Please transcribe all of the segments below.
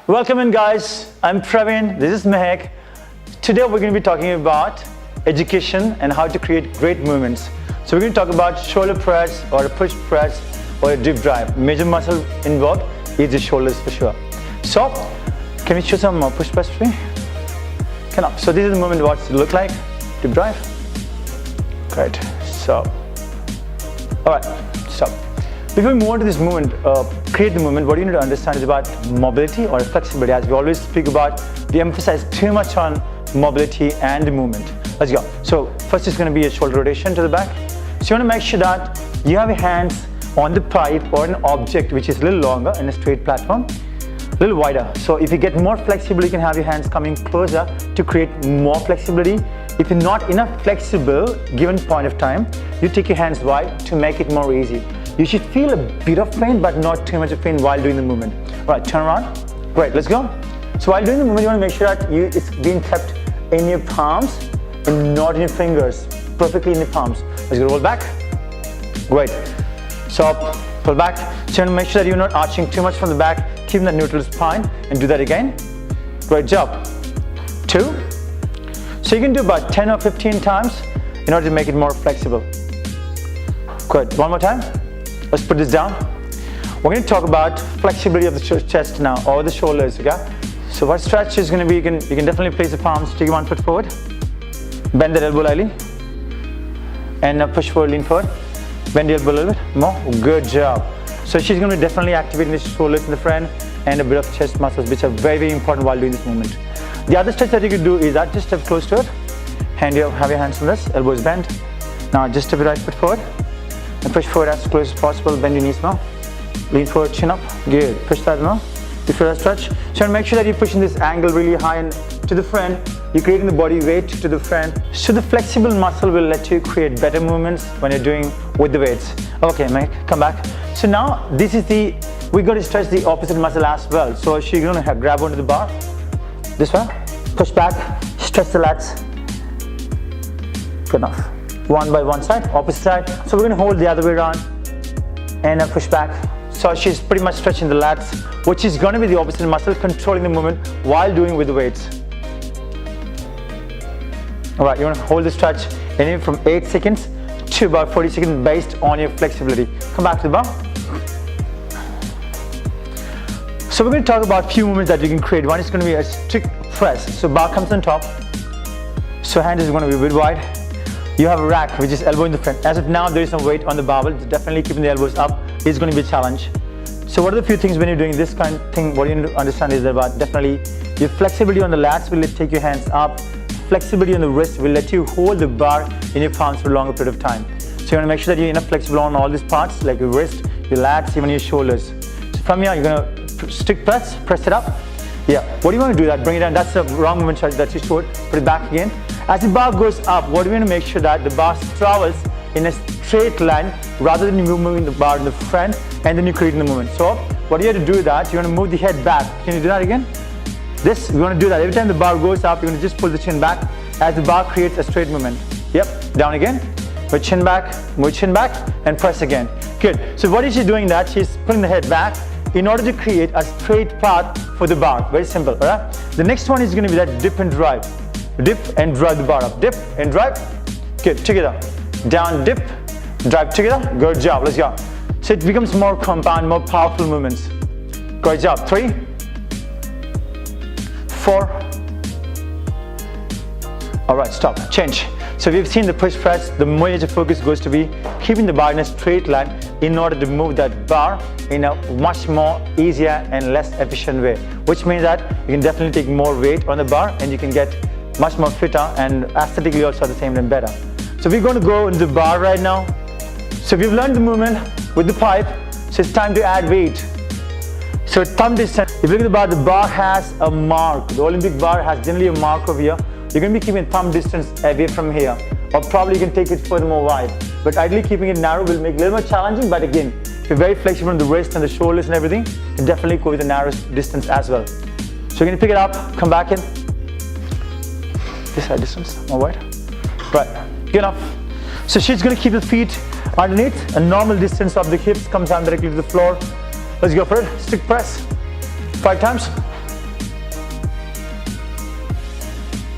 Welcome in guys, I'm Praveen, this is Maahek. Today we're going to be talking about education and how to create great movements. So we're going to talk about shoulder press or a push press or a dip drive. Major muscle involved is the shoulders for sure. So can we show some push press for me? So this is the movement what it look like, dip drive. Great, so, alright, stop. Before we move on to this movement, create the movement, what you need to understand is about mobility or flexibility. As we always speak about, we emphasize too much on mobility and movement. Let's go. So first is going to be a shoulder rotation to the back. So you want to make sure that you have your hands on the pipe or an object which is a little longer in a straight platform, a little wider. So if you get more flexible, you can have your hands coming closer to create more flexibility. If you're not enough flexible given point of time, you take your hands wide to make it more easy. You should feel a bit of pain, but not too much of pain while doing the movement. All right, turn around. Great, let's go. So while doing the movement, you want to make sure that it's being kept in your palms and not in your fingers, perfectly in your palms. Let's go, roll back. Great. So up, pull back. So you want to make sure that you're not arching too much from the back, keeping that neutral spine, and do that again. Great job. 2. So you can do about 10 or 15 times in order to make it more flexible. Good, one more time. Let's put this down. We're going to talk about flexibility of the chest now, or the shoulders, okay? So what stretch is going to be, you can definitely place the palms, take 1 foot forward, bend that elbow lightly, and now push forward, lean forward, bend the elbow a little bit more, good job. So she's going to be definitely activating the shoulders in the front and a bit of chest muscles, which are very, very important while doing this movement. The other stretch that you can do is that just step close to it, have your hands on this, elbows bent. Now just step your right foot forward, and push forward as close as possible, bend your knees more. Lean forward, chin up, good. Push that more, before that stretch. So you want to make sure that you're pushing this angle really high and to the front. You're creating the body weight to the front. So the flexible muscle will let you create better movements when you're doing with the weights. Okay, Mike, come back. So now this is we're going to stretch the opposite muscle as well. So she's going to grab onto the bar, this way, push back, stretch the lats. Good enough. One by one side, opposite side. So we're going to hold the other way around and push back. So she's pretty much stretching the lats, which is going to be the opposite muscle, controlling the movement while doing with the weights. All right, you want to hold the stretch anywhere from 8 seconds to about 40 seconds based on your flexibility. Come back to the bar. So we're going to talk about a few movements that you can create. One is going to be a strict press. So bar comes on top. So hand is going to be a bit wide. You have a rack which is elbow in the front. As of now, there is some weight on the barbell. Definitely keeping the elbows up is going to be a challenge. So what are the few things when you're doing this kind of thing, what you need to understand is about definitely your flexibility on the lats will take your hands up. Flexibility on the wrist will let you hold the bar in your palms for a longer period of time. So you want to make sure that you're enough flexible on all these parts, like your wrist, your lats, even your shoulders. So from here, you're going to strict press it up. Yeah, what do you want to do that? Bring it down. That's the wrong movement that you showed. Put it back again. As the bar goes up, what do we want to make sure that the bar travels in a straight line rather than you moving the bar in the front and then you're creating the movement. So what you have to do that, you want to move the head back. Can you do that again? This, you want to do that. Every time the bar goes up, you're going to just pull the chin back as the bar creates a straight movement. Yep, down again. Move chin back, and press again. Good. So what is she doing that? She's pulling the head back in order to create a straight path for the bar. Very simple, all right? The next one is going to be that dip and drive. Dip and drive the bar up. Dip and drive. Good, together. Down, dip, drive together. Good job, let's go. So it becomes more compound, more powerful movements. Great job. 3, 4. All right, stop, change. So we've seen the push press, the major focus goes to be keeping the bar in a straight line in order to move that bar in a much more easier and less efficient way, which means that you can definitely take more weight on the bar and you can get much more fitter and aesthetically also at the same time better. So we're going to go into the bar right now. So we've learned the movement with the pipe, so it's time to add weight. So thumb distance, if you look at the bar has a mark. The Olympic bar has generally a mark over here. You're going to be keeping thumb distance away from here, or probably you can take it further more wide. But ideally keeping it narrow will make it a little more challenging, but again, if you're very flexible on the wrist and the shoulders and everything, you can definitely go with the narrowest distance as well. So you're going to pick it up, come back in. This side distance, more wide. Right, good enough. So she's going to keep the feet underneath. A normal distance of the hips comes down directly to the floor. Let's go for it. Stick press. 5 times.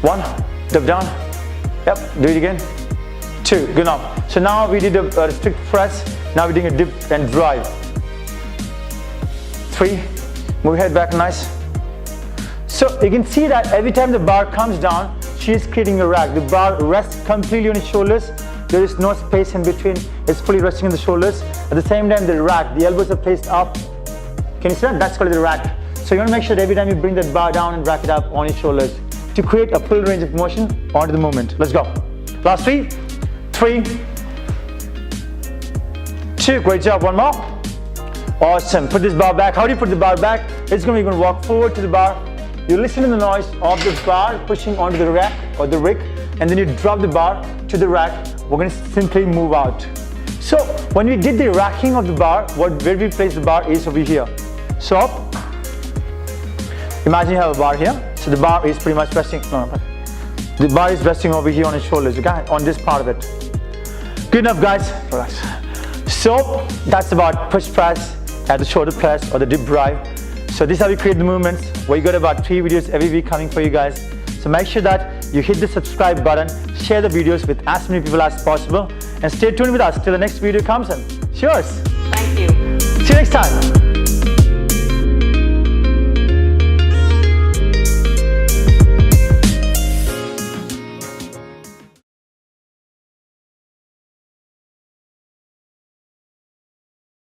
1, dip down. Yep, do it again. 2, good enough. So now we did a strict press. Now we're doing a dip and drive. 3, move head back, nice. So you can see that every time the bar comes down, she is creating a rack. The bar rests completely on his shoulders. There is no space in between. It's fully resting on the shoulders. At the same time, the rack, the elbows are placed up. Can you see that? That's called the rack. So you want to make sure that every time you bring that bar down and rack it up on your shoulders to create a full range of motion onto the movement. Let's go. Last 3, 3, 2. Great job. One more. Awesome. Put this bar back. How do you put the bar back? It's going to be going to walk forward to the bar. You listen to the noise of the bar pushing onto the rack or the rig, and then you drop the bar to the rack. We're going to simply move out. So when we did the racking of the bar, where we place the bar is over here. So imagine you have a bar here. So the bar is pretty much resting. The bar is resting over here on his shoulders, okay? On this part of it. Good enough, guys. Relax. So that's about push press, at the shoulder press or the dip drive. So this is how we create the movements. We got about 3 videos every week coming for you guys. So make sure that you hit the subscribe button, share the videos with as many people as possible, and stay tuned with us till the next video comes in. Cheers. Thank you. See you next time.